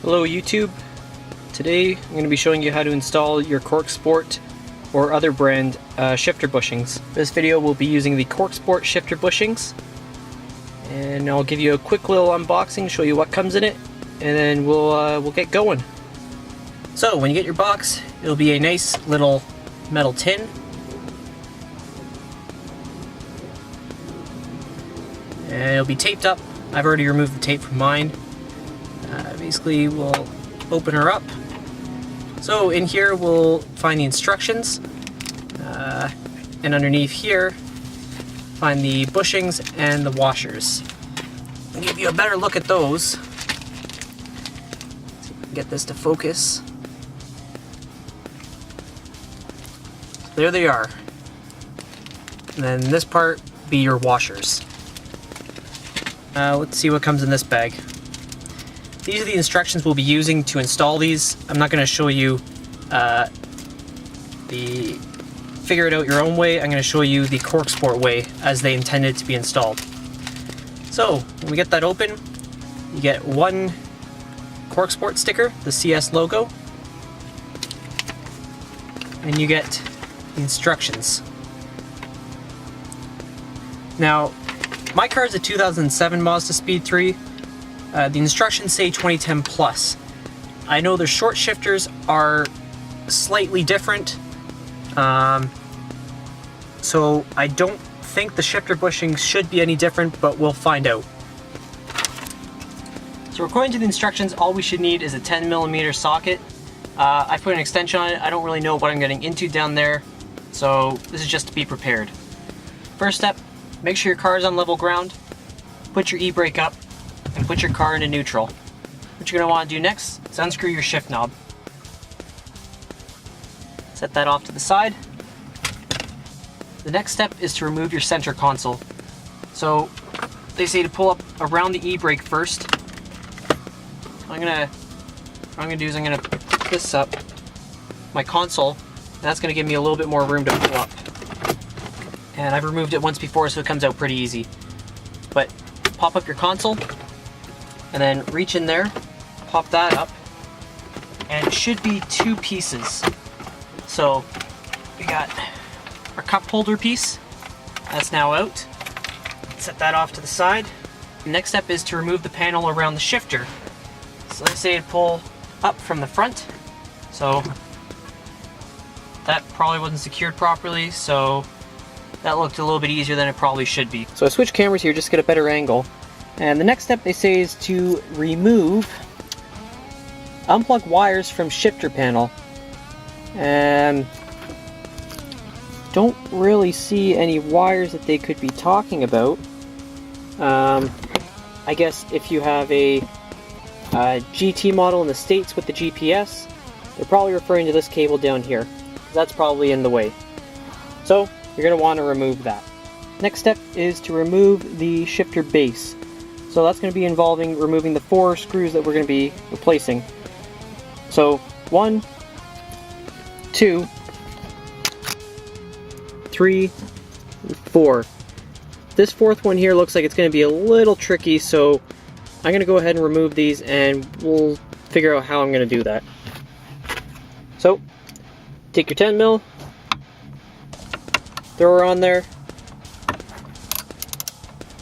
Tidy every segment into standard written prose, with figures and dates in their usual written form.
Hello YouTube. Today I'm going to be showing you how to install your Corksport or other brand shifter bushings. This video will be using the Corksport shifter bushings, and I'll give you a quick little unboxing, show you what comes in it, and then we'll get going. So when you get your box, it'll be a nice little metal tin. And it'll be taped up. I've already removed the tape from mine. Basically, we'll open her up. So in here we'll find the instructions, and underneath here find the bushings and the washers. I'll give you a better look at those. See if I can get this to focus. There they are. And then this part be your washers. Let's see what comes in this bag. These are the instructions we'll be using to install these. I'm not going to show you the figure it out your own way. I'm going to show you the Corksport way as they intended to be installed. So when we get that open, you get one Corksport sticker, the CS logo, and you get the instructions. Now, my car is a 2007 Mazdaspeed3. The instructions say 2010 plus. I know the short shifters are slightly different, so I don't think the shifter bushings should be any different, but we'll find out. So according to the instructions, all we should need is a 10mm socket. I put an extension on it. I don't really know what I'm getting into down there, so this is just to be prepared. First step, make sure your car is on level ground. Put your e-brake up and put your car into neutral. What you're going to want to do next is unscrew your shift knob. Set that off to the side. The next step is to remove your center console. So they say to pull up around the e-brake first. What I'm going to do is I'm going to pick this up, my console, and that's going to give me a little bit more room to pull up. And I've removed it once before, so it comes out pretty easy. But pop up your console, and then reach in there, pop that up, and it should be two pieces. So we got our cup holder piece, that's now out. Set that off to the side. The next step is to remove the panel around the shifter. So let's say to pull up from the front. So that probably wasn't secured properly, so that looked a little bit easier than it probably should be. So I switched cameras here just to get a better angle. And the next step they say is to unplug wires from shifter panel. And don't really see any wires that they could be talking about. I guess if you have a GT model in the States with the GPS, they're probably referring to this cable down here. That's probably in the way. So you're going to want to remove that. Next step is to remove the shifter base. So that's going to be involving removing the 4 screws that we're going to be replacing. So 1, 2, 3, 4. This 4th one here looks like it's going to be a little tricky, so I'm going to go ahead and remove these and we'll figure out how I'm going to do that. So take your 10mm, throw her on there,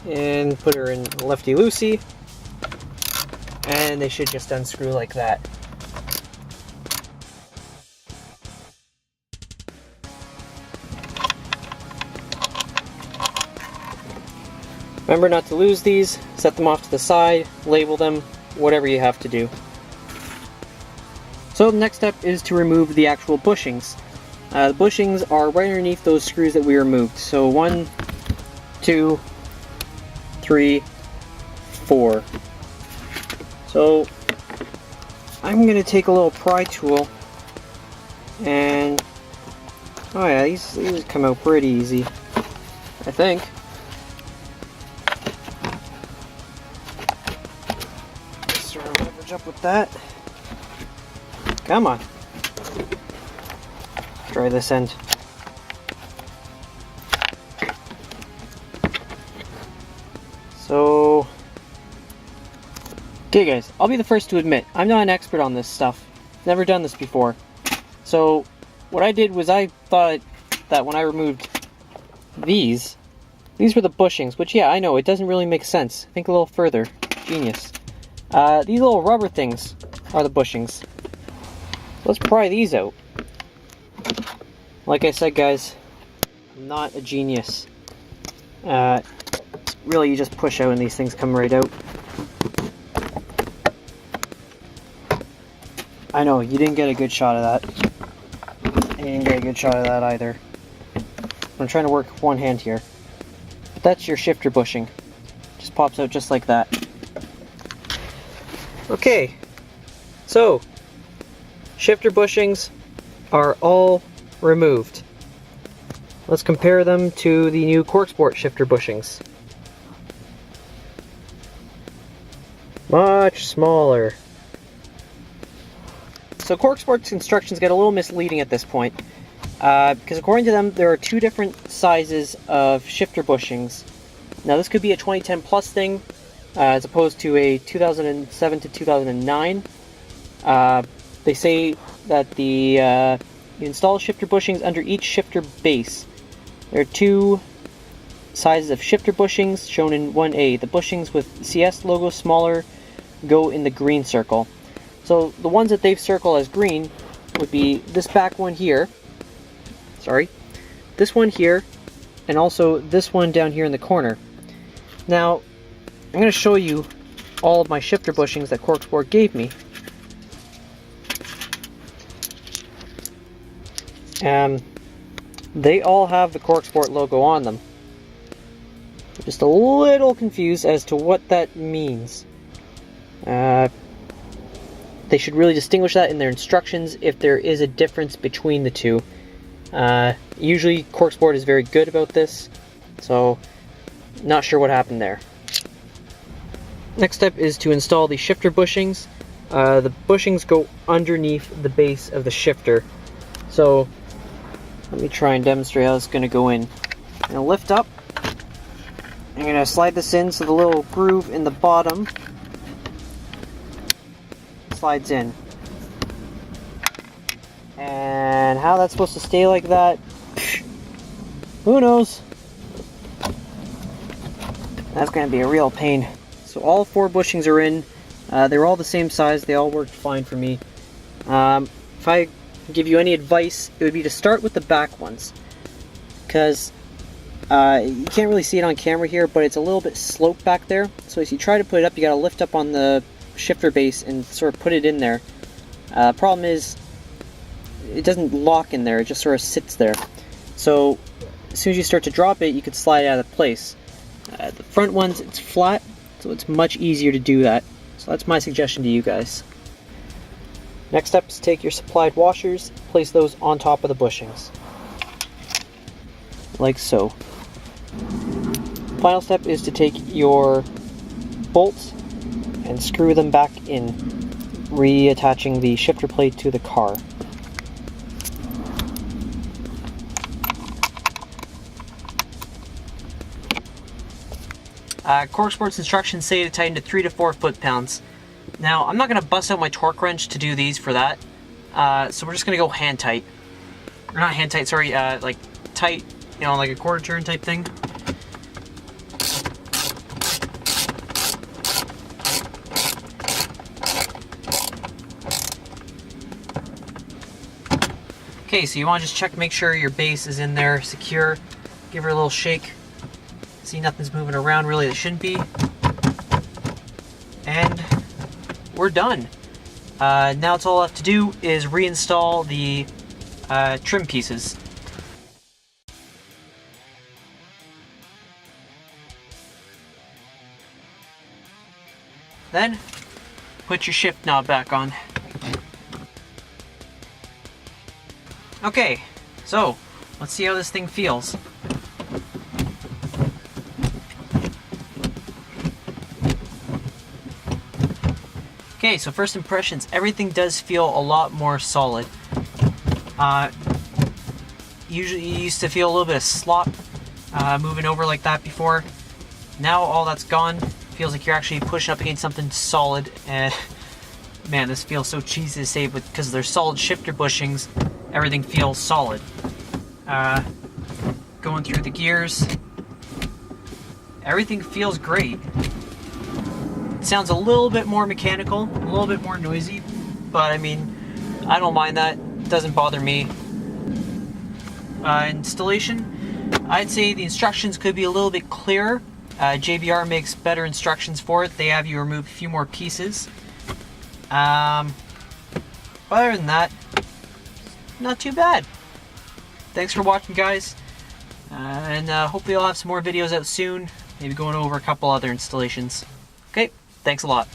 and put her in lefty-loosey, and they should just unscrew like that. Remember not to lose these, set them off to the side, label them, whatever you have to do. So the next step is to remove the actual bushings. The bushings are right underneath those screws that we removed. So 1, 2, 3, 4. So I'm going to take a little pry tool and, oh yeah, these come out pretty easy, I think. Sort of leverage up with that. Come on. Try this end. So Okay guys, I'll be the first to admit, I'm not an expert on this stuff. Never done this before. So, what I did was I thought that when I removed these were the bushings, which yeah, I know, it doesn't really make sense. Think a little further. Genius. These little rubber things are the bushings. Let's pry these out. Like I said guys, I'm not a genius. Really you just push out and these things come right out. I know, you didn't get a good shot of that. You didn't get a good shot of that either. I'm trying to work one hand here. But that's your shifter bushing. Just pops out just like that. Okay, so shifter bushings are all removed. Let's compare them to the new Corksport shifter bushings. Much smaller. So Corksport's instructions get a little misleading at this point, because according to them there are two different sizes of shifter bushings. Now this could be a 2010 plus thing, as opposed to a 2007 to 2009. They say that you install shifter bushings under each shifter base. There are two sizes of shifter bushings shown in 1A. The bushings with CS logo smaller go in the green circle. So the ones that they've circled as green would be this back one here, this one here, and also this one down here in the corner. Now, I'm going to show you all of my shifter bushings that Corksport gave me. They all have the Corksport logo on them. I'm just a little confused as to what that means. They should really distinguish that in their instructions if there is a difference between the two. Usually Corksport is very good about this, so not sure what happened there. Next step is to install the shifter bushings. The bushings go underneath the base of the shifter. So let me try and demonstrate how it's going to go in. I'm going to lift up. I'm going to slide this in so the little groove in the bottom slides in. And how that's supposed to stay like that, who knows? That's going to be a real pain. So all four bushings are in. They're all the same size. They all worked fine for me. If I give you any advice, it would be to start with the back ones, because you can't really see it on camera here, but it's a little bit sloped back there. So as you try to put it up, you got to lift up on the shifter base and sort of put it in there. Problem is, it doesn't lock in there, it just sort of sits there. So as soon as you start to drop it, you could slide it out of place. The front ones, it's flat, so it's much easier to do that. So that's my suggestion to you guys. Next step is take your supplied washers, place those on top of the bushings. Like so. Final step is to take your bolts and screw them back in, reattaching the shifter plate to the car. Corksport's instructions say to tighten to 3 to 4 foot-pounds. Now, I'm not going to bust out my torque wrench to do these for that, so we're just going to go hand tight. Or not hand tight, sorry, like tight, you know, like a quarter turn type thing. Okay, so you want to just check, make sure your base is in there, secure. Give her a little shake. See, nothing's moving around really that shouldn't be. And we're done. Now it's all left to do is reinstall the trim pieces. Then, put your shift knob back on. Okay, so let's see how this thing feels. Okay, so first impressions, everything does feel a lot more solid. Usually you used to feel a little bit of slop moving over like that before. Now all that's gone. Feels like you're actually pushing up against something solid, and man, this feels so cheesy to say, but because they're solid shifter bushings, everything feels solid. Going through the gears, everything feels great. It sounds a little bit more mechanical, a little bit more noisy, but I mean, I don't mind that. It doesn't bother me. Installation, I'd say the instructions could be a little bit clearer. JBR makes better instructions for it. They have you remove a few more pieces. Other than that, not too bad. Thanks for watching, guys. And hopefully I'll have some more videos out soon. Maybe going over a couple other installations. Okay, thanks a lot.